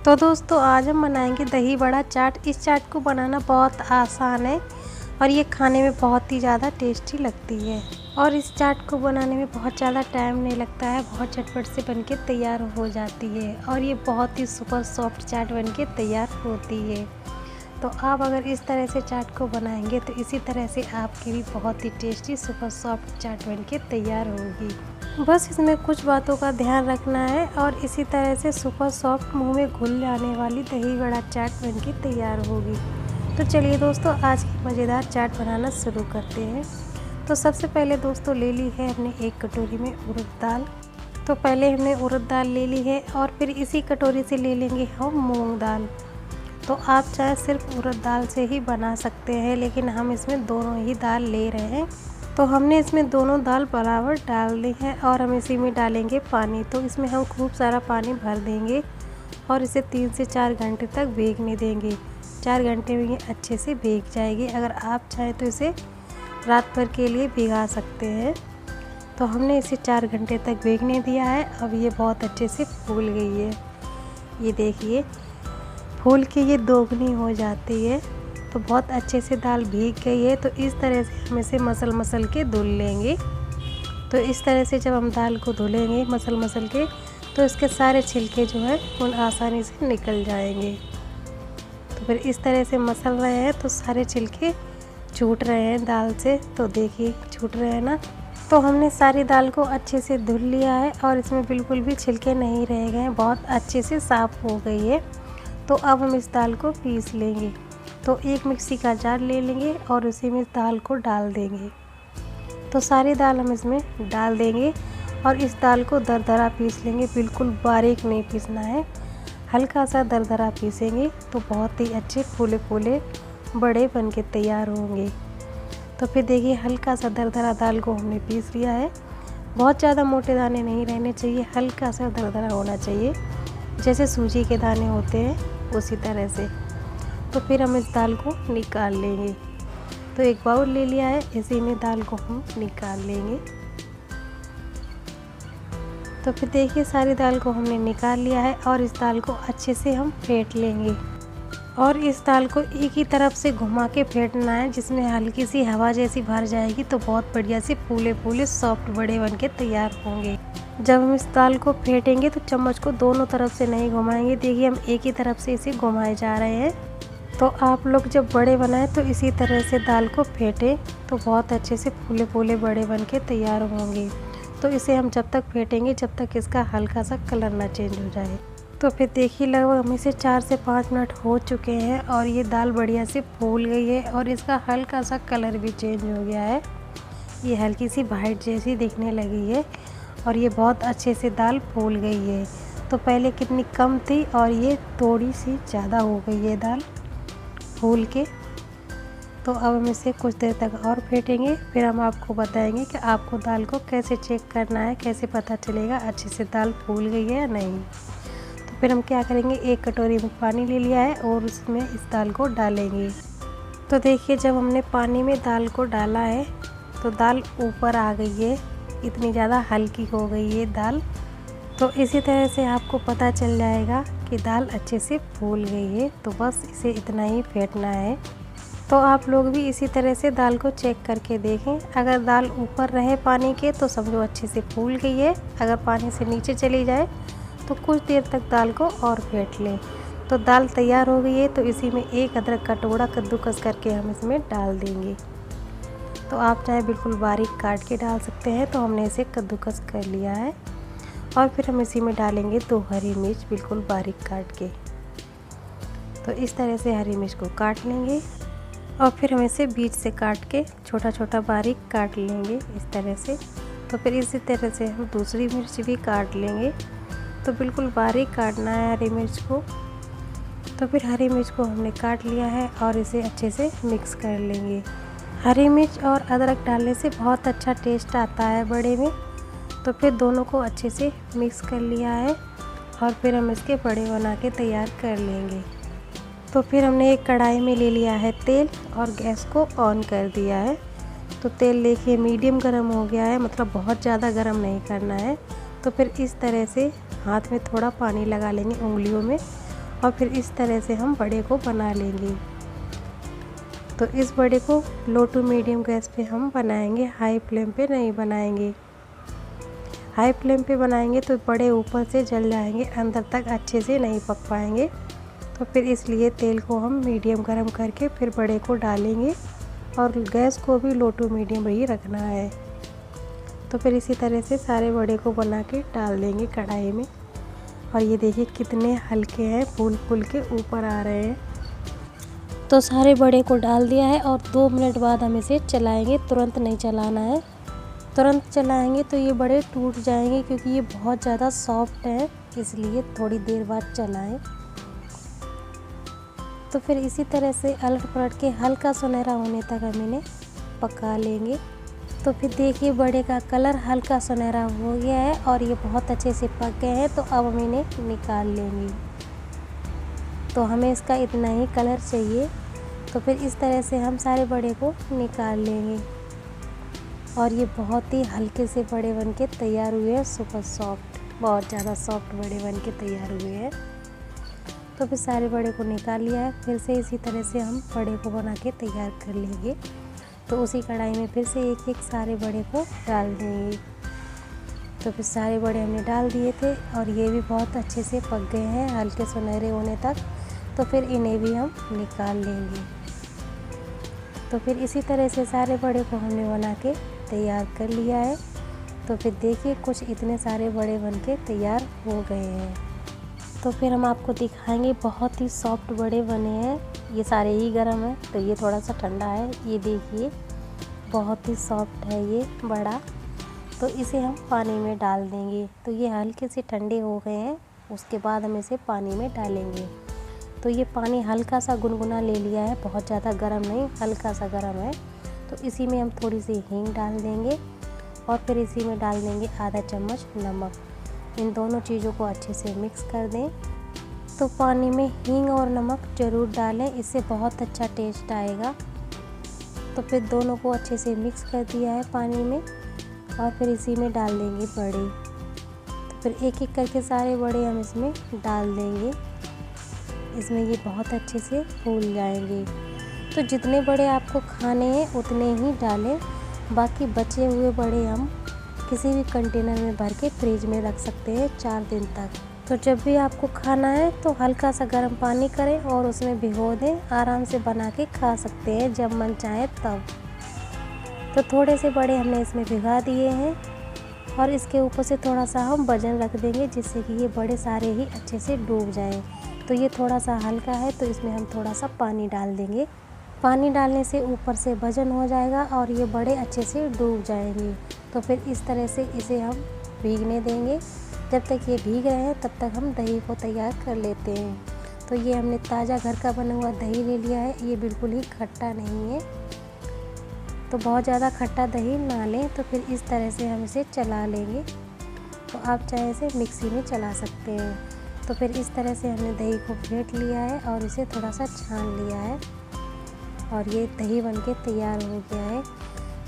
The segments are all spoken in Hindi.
तो दोस्तों आज हम बनाएंगे दही बड़ा चाट। इस चाट को बनाना बहुत आसान है और ये खाने में बहुत ही ज़्यादा टेस्टी लगती है। और इस चाट को बनाने में बहुत ज़्यादा टाइम नहीं लगता है, बहुत झटपट से बनके तैयार हो जाती है और ये बहुत ही सुपर सॉफ्ट चाट बनके तैयार होती है। तो आप अगर इस तरह से चाट को बनाएंगे तो इसी तरह से आपकी भी बहुत ही टेस्टी सुपर सॉफ्ट चाट बनके तैयार होगी। बस इसमें कुछ बातों का ध्यान रखना है और इसी तरह से सुपर सॉफ्ट मुंह में घुल जाने वाली दही बड़ा चाट बनके तैयार होगी। तो चलिए दोस्तों आज की मज़ेदार चाट बनाना शुरू करते हैं। तो सबसे पहले दोस्तों ले ली है हमने एक कटोरी में उड़द दाल। तो पहले हमने उड़द दाल ले ली है और फिर इसी कटोरी से ले लेंगे हम मूंग दाल। तो आप चाहे सिर्फ उड़द दाल से ही बना सकते हैं, लेकिन हम इसमें दोनों ही दाल ले रहे हैं। तो हमने इसमें दोनों दाल बराबर डाल दी है और हम इसी में डालेंगे पानी। तो इसमें हम खूब सारा पानी भर देंगे और इसे 3 से 4 घंटे तक भीगने देंगे। 4 घंटे में ये अच्छे से भीग जाएगी। अगर आप चाहें तो इसे रात भर के लिए भिगा सकते हैं। तो हमने इसे 4 घंटे तक भीगने दिया है। अब ये बहुत अच्छे से फूल गई है। ये देखिए फूल के ये दोगुनी हो जाती है। तो बहुत अच्छे से दाल भीग गई है। तो इस तरह से हम इसे मसल के धुल लेंगे। तो इस तरह से जब हम दाल को धुलेंगे मसल के तो इसके सारे छिलके जो है उन आसानी से निकल जाएंगे। तो फिर इस तरह से मसल रहे हैं तो सारे छिलके छूट रहे हैं दाल से। तो देखिए छूट रहे हैं ना। तो हमने सारी दाल को अच्छे से धुल लिया है और इसमें बिल्कुल भी छिलके नहीं रह गए हैं, बहुत अच्छे से साफ़ हो गई है। तो अब हम इस दाल को पीस लेंगे। तो एक मिक्सी का जार ले लेंगे और उसी में दाल को डाल देंगे। तो सारी दाल हम इसमें डाल देंगे और इस दाल को दरदरा पीस लेंगे। बिल्कुल बारीक नहीं पीसना है, हल्का सा दरदरा पीसेंगे तो बहुत ही अच्छे फूले फूले बड़े बन के तैयार होंगे। तो फिर देखिए हल्का सा दरदरा दाल को हमने पीस लिया है। बहुत ज़्यादा मोटे दाने नहीं रहने चाहिए, हल्का सा दरदरा होना चाहिए, जैसे सूजी के दाने होते हैं उसी तरह से। तो फिर हम इस दाल को निकाल लेंगे। तो एक बाउल ले लिया है, इसी में दाल को हम निकाल लेंगे। तो फिर देखिए सारी दाल को हमने निकाल लिया है और इस दाल को अच्छे से हम फेंट लेंगे। और इस दाल को एक ही तरफ से घुमा के फेंटना है, जिसमें हल्की सी हवा जैसी भर जाएगी तो बहुत बढ़िया से फूले फूले सॉफ्ट बड़े बन के तैयार होंगे। जब हम इस दाल को फेंटेंगे तो चम्मच को दोनों तरफ से नहीं घुमाएंगे। देखिए हम एक ही तरफ से इसे घुमाए जा रहे हैं। तो आप लोग जब बड़े बनाएं तो इसी तरह से दाल को फेंटें तो बहुत अच्छे से फूले फूले बड़े बन के तैयार होंगे। तो इसे हम जब तक फेंटेंगे जब तक इसका हल्का सा कलर ना चेंज हो जाए। तो फिर देखिए लगभग हम इसे 4 से 5 मिनट हो चुके हैं और ये दाल बढ़िया से फूल गई है और इसका हल्का सा कलर भी चेंज हो गया है। ये हल्की सी वाइट जैसी दिखने लगी है और ये बहुत अच्छे से दाल फूल गई है। तो पहले कितनी कम थी और ये थोड़ी सी ज़्यादा हो गई है दाल फूल के। तो अब हम इसे कुछ देर तक और फेंटेंगे, फिर हम आपको बताएंगे कि आपको दाल को कैसे चेक करना है, कैसे पता चलेगा अच्छे से दाल फूल गई है या नहीं। तो फिर हम क्या करेंगे, एक कटोरी में पानी ले लिया है और उसमें इस दाल को डालेंगे। तो देखिए जब हमने पानी में दाल को डाला है तो दाल ऊपर आ गई है, इतनी ज़्यादा हल्की हो गई है दाल। तो इसी तरह से आपको पता चल जाएगा कि दाल अच्छे से फूल गई है। तो बस इसे इतना ही फेंटना है। तो आप लोग भी इसी तरह से दाल को चेक करके देखें। अगर दाल ऊपर रहे पानी के तो समझो अच्छे से फूल गई है। अगर पानी से नीचे चली जाए तो कुछ देर तक दाल को और फेंट लें। तो दाल तैयार हो गई है। तो इसी में एक अदरक का टुकड़ा कद्दूकस करके हम इसमें डाल देंगे। तो आप चाहे बिल्कुल बारीक काट के डाल सकते हैं। तो हमने इसे कद्दूकस कर लिया है और फिर हम इसी में डालेंगे 2 हरी मिर्च बिल्कुल बारीक काट के। तो इस तरह से हरी मिर्च को काट लेंगे और फिर हम इसे बीच से काट के छोटा छोटा बारीक काट लेंगे इस तरह से। तो फिर इसी तरह से हम दूसरी मिर्च भी काट लेंगे। तो बिल्कुल बारीक काटना है हरी मिर्च को। तो फिर हरी मिर्च को हमने काट लिया है और इसे अच्छे से मिक्स कर लेंगे। हरी मिर्च और अदरक डालने से बहुत अच्छा टेस्ट आता है बड़े में। तो फिर दोनों को अच्छे से मिक्स कर लिया है और फिर हम इसके बड़े बना के तैयार कर लेंगे। तो फिर हमने एक कढ़ाई में ले लिया है तेल और गैस को ऑन कर दिया है। तो तेल देखिए मीडियम गर्म हो गया है, मतलब बहुत ज़्यादा गर्म नहीं करना है। तो फिर इस तरह से हाथ में थोड़ा पानी लगा लेंगे उंगलियों में और फिर इस तरह से हम बड़े को बना लेंगे। तो इस बड़े को लो टू मीडियम गैस पे हम बनाएंगे, हाई फ्लेम पे नहीं बनाएंगे। हाई फ्लेम पे बनाएंगे तो बड़े ऊपर से जल जाएंगे, अंदर तक अच्छे से नहीं पक पाएंगे। तो फिर इसलिए तेल को हम मीडियम गरम करके फिर बड़े को डालेंगे और गैस को भी लो टू मीडियम ही रखना है। तो फिर इसी तरह से सारे बड़े को बना के डाल देंगे कढ़ाई में। और ये देखिए कितने हल्के हैं, फूल फूल के ऊपर आ रहे हैं। तो सारे बड़े को डाल दिया है और 2 मिनट बाद हम इसे चलाएंगे, तुरंत नहीं चलाना है। तुरंत चलाएंगे तो ये बड़े टूट जाएंगे क्योंकि ये बहुत ज़्यादा सॉफ्ट है, इसलिए थोड़ी देर बाद चलाएं। तो फिर इसी तरह से अलट पलट के हल्का सुनहरा होने तक हम इन्हें पका लेंगे। तो फिर देखिए बड़े का कलर हल्का सुनहरा हो गया है और ये बहुत अच्छे से पक गए हैं। तो अब हम इन्हें निकाल लेंगे। तो हमें इसका इतना ही कलर चाहिए। तो फिर इस तरह से हम सारे बड़े को निकाल लेंगे और ये बहुत ही हल्के से बड़े बन के तैयार हुए हैं, सुपर सॉफ्ट, बहुत ज़्यादा सॉफ्ट बड़े बन के तैयार हुए हैं। तो फिर सारे बड़े को निकाल लिया है। फिर से इसी तरह से हम बड़े को बना के तैयार कर लेंगे। तो उसी कढ़ाई में फिर से एक एक सारे बड़े को डाल देंगे। तो फिर सारे बड़े हमने डाल दिए थे और ये भी बहुत अच्छे से पक गए हैं, हल्के सुनहरे होने तक। तो फिर इन्हें भी हम निकाल लेंगे। तो फिर इसी तरह से सारे बड़े को हमने बना के तैयार कर लिया है। तो फिर देखिए कुछ इतने सारे बड़े बन के तैयार हो गए हैं। तो फिर हम आपको दिखाएंगे, बहुत ही सॉफ्ट बड़े बने हैं। ये सारे ही गर्म है, तो ये थोड़ा सा ठंडा है। ये देखिए बहुत ही सॉफ्ट है ये बड़ा। तो इसे हम पानी में डाल देंगे। तो ये हल्के से ठंडे हो गए हैं, उसके बाद हम इसे पानी में डालेंगे। तो ये पानी हल्का सा गुनगुना ले लिया है, बहुत ज़्यादा गर्म नहीं, हल्का सा गर्म है। तो इसी में हम थोड़ी सी हींग डाल देंगे और फिर इसी में डाल देंगे आधा चम्मच नमक। इन दोनों चीज़ों को अच्छे से मिक्स कर दें। तो पानी में हींग और नमक ज़रूर डालें, इससे बहुत अच्छा टेस्ट आएगा। तो फिर दोनों को अच्छे से मिक्स कर दिया है पानी में और फिर इसी में डाल देंगे बड़े। तो फिर एक एक करके सारे बड़े हम इसमें डाल देंगे। इसमें ये बहुत अच्छे से फूल जाएंगे। तो जितने बड़े आपको खाने हैं उतने ही डालें, बाकी बचे हुए बड़े हम किसी भी कंटेनर में भर के फ्रिज में रख सकते हैं 4 दिन तक। तो जब भी आपको खाना है तो हल्का सा गर्म पानी करें और उसमें भिगो दें, आराम से बना के खा सकते हैं जब मन चाहे तब। तो थोड़े से बड़े हमने इसमें भिगा दिए हैं और इसके ऊपर से थोड़ा सा हम वजन रख देंगे, जिससे कि ये बड़े सारे ही अच्छे से डूब जाएं। तो ये थोड़ा सा हल्का है, तो इसमें हम थोड़ा सा पानी डाल देंगे। पानी डालने से ऊपर से वजन हो जाएगा और ये बड़े अच्छे से डूब जाएंगे। तो फिर इस तरह से इसे हम भीगने देंगे। जब तक ये भीग रहे हैं तब तक हम दही को तैयार कर लेते हैं। तो ये हमने ताज़ा घर का बना हुआ दही ले लिया है, ये बिल्कुल ही खट्टा नहीं है। तो बहुत ज़्यादा खट्टा दही ना लें। तो फिर इस तरह से हम इसे चला लेंगे। तो आप चाहे इसे मिक्सी में चला सकते हैं। तो फिर इस तरह से हमने दही को फेंट लिया है और इसे थोड़ा सा छान लिया है और ये दही बनके तैयार हो गया है।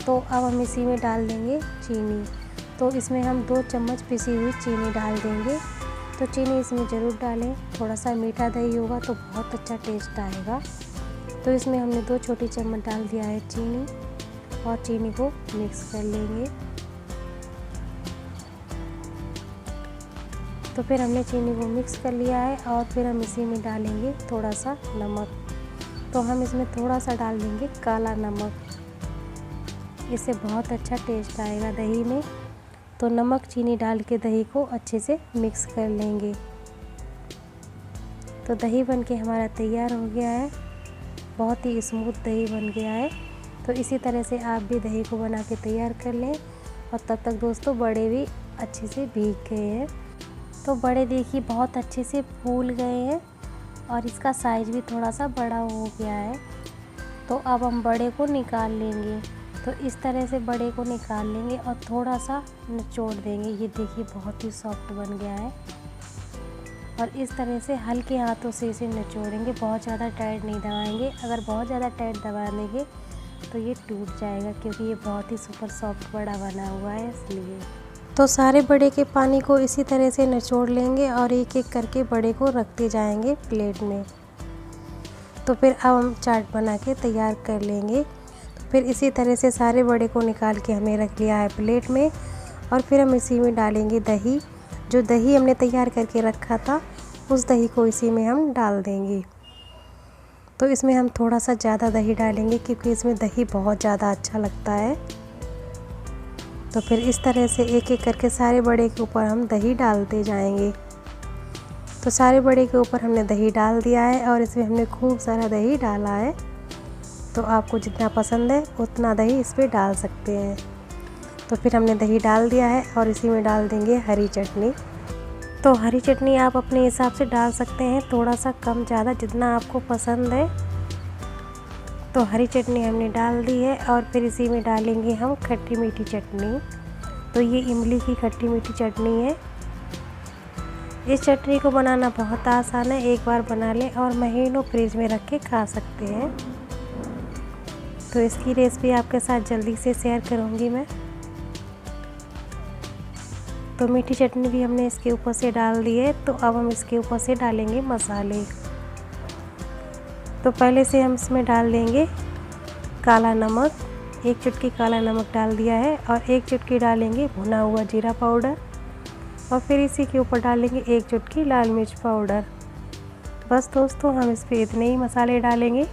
तो अब हम इसी में डाल देंगे चीनी। तो इसमें हम 2 चम्मच पिसी हुई चीनी डाल देंगे। तो चीनी इसमें ज़रूर डालें, थोड़ा सा मीठा दही होगा तो बहुत अच्छा टेस्ट आएगा। तो इसमें हमने 2 छोटी चम्मच डाल दिया है चीनी और चीनी को मिक्स कर लेंगे। तो फिर हमने चीनी को मिक्स कर लिया है और फिर हम इसी में डालेंगे थोड़ा सा नमक। तो हम इसमें थोड़ा सा डाल देंगे काला नमक, इससे बहुत अच्छा टेस्ट आएगा दही में। तो नमक चीनी डाल के दही को अच्छे से मिक्स कर लेंगे। तो दही बन के हमारा तैयार हो गया है, बहुत ही स्मूथ दही बन गया है। तो इसी तरह से आप भी दही को बना के तैयार कर लें। और तब तक दोस्तों बड़े भी अच्छे से भीग गए हैं। तो बड़े देखिए बहुत अच्छे से फूल गए हैं और इसका साइज़ भी थोड़ा सा बड़ा हो गया है। तो अब हम बड़े को निकाल लेंगे। तो इस तरह से बड़े को निकाल लेंगे और थोड़ा सा निचोड़ देंगे। ये देखिए बहुत ही सॉफ्ट बन गया है और इस तरह से हल्के हाथों से इसे निचोड़ेंगे, बहुत ज़्यादा टाइट नहीं दबाएंगे। अगर बहुत ज़्यादा टाइट दबा देंगे तो ये टूट जाएगा, क्योंकि ये बहुत ही सुपर सॉफ्ट बड़ा बना हुआ है इसलिए। तो सारे बड़े के पानी को इसी तरह से निचोड़ लेंगे और एक एक करके बड़े को रखते जाएंगे प्लेट में। तो फिर अब हम चाट बना के तैयार कर लेंगे। तो फिर इसी तरह से सारे बड़े को निकाल के हमें रख लिया है प्लेट में। और फिर हम इसी में डालेंगे दही। जो दही हमने तैयार करके रखा था उस दही को इसी में हम डाल देंगे। तो इसमें हम थोड़ा सा ज़्यादा दही डालेंगे क्योंकि इसमें दही बहुत ज़्यादा अच्छा लगता है। तो फिर इस तरह से एक एक करके सारे बड़े के ऊपर हम दही डालते जाएंगे। तो सारे बड़े के ऊपर हमने दही डाल दिया है और इसमें हमने खूब सारा दही डाला है। तो आपको जितना पसंद है उतना दही इस पर डाल सकते हैं। तो फिर हमने दही डाल दिया है और इसी में डाल देंगे हरी चटनी। तो हरी चटनी आप अपने हिसाब से डाल सकते हैं, थोड़ा सा कम ज़्यादा जितना आपको पसंद है। तो हरी चटनी हमने डाल दी है और फिर इसी में डालेंगे हम खट्टी मीठी चटनी। तो ये इमली की खट्टी मीठी चटनी है। इस चटनी को बनाना बहुत आसान है, एक बार बना लें और महीनों फ्रिज में रख के खा सकते हैं। तो इसकी रेसिपी आपके साथ जल्दी से शेयर करूँगी मैं। तो मीठी चटनी भी हमने इसके ऊपर से डाल दी है। तो अब हम इसके ऊपर से डालेंगे मसाले। तो पहले से हम इसमें डाल देंगे काला नमक। एक चुटकी काला नमक डाल दिया है और एक चुटकी डालेंगे भुना हुआ जीरा पाउडर। और फिर इसी के ऊपर डालेंगे एक चुटकी लाल मिर्च पाउडर। बस दोस्तों, हम इस पर इतने ही मसाले डालेंगे।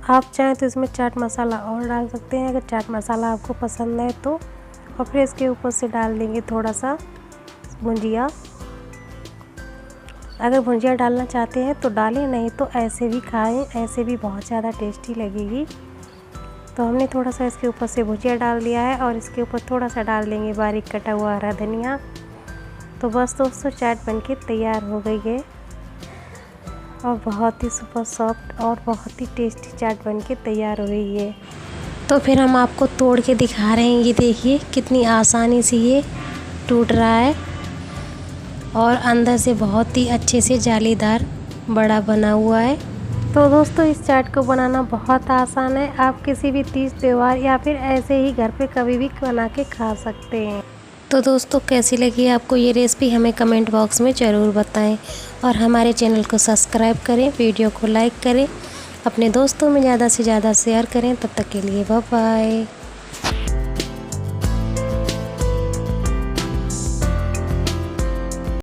आप चाहें तो इसमें चाट मसाला और डाल सकते हैं अगर चाट मसाला आपको पसंद है तो। और फिर इसके ऊपर से डाल देंगे थोड़ा सा भुंजिया। अगर भुंजिया डालना चाहते हैं तो डालें, नहीं तो ऐसे भी खाएं, ऐसे भी बहुत ज़्यादा टेस्टी लगेगी। तो हमने थोड़ा सा इसके ऊपर से भुजिया डाल दिया है और इसके ऊपर थोड़ा सा डाल देंगे बारीक कटा हुआ हरा धनिया। तो बस दोस्तों, चाट बनके तैयार हो गई है और बहुत ही सुपर सॉफ्ट और बहुत ही टेस्टी चाट बनके तैयार हो गई है। तो फिर हम आपको तोड़ के दिखा रहे हैं। ये देखिए कितनी आसानी से ये टूट रहा है और अंदर से बहुत ही अच्छे से जालीदार बड़ा बना हुआ है। तो दोस्तों, इस चाट को बनाना बहुत आसान है। आप किसी भी तीज त्योहार या फिर ऐसे ही घर पे कभी भी बना के खा सकते हैं। तो दोस्तों, कैसी लगी आपको ये रेसिपी हमें कमेंट बॉक्स में ज़रूर बताएं और हमारे चैनल को सब्सक्राइब करें, वीडियो को लाइक करें, अपने दोस्तों में ज़्यादा से ज़्यादा शेयर करें। तब तक के लिए बाय बाय।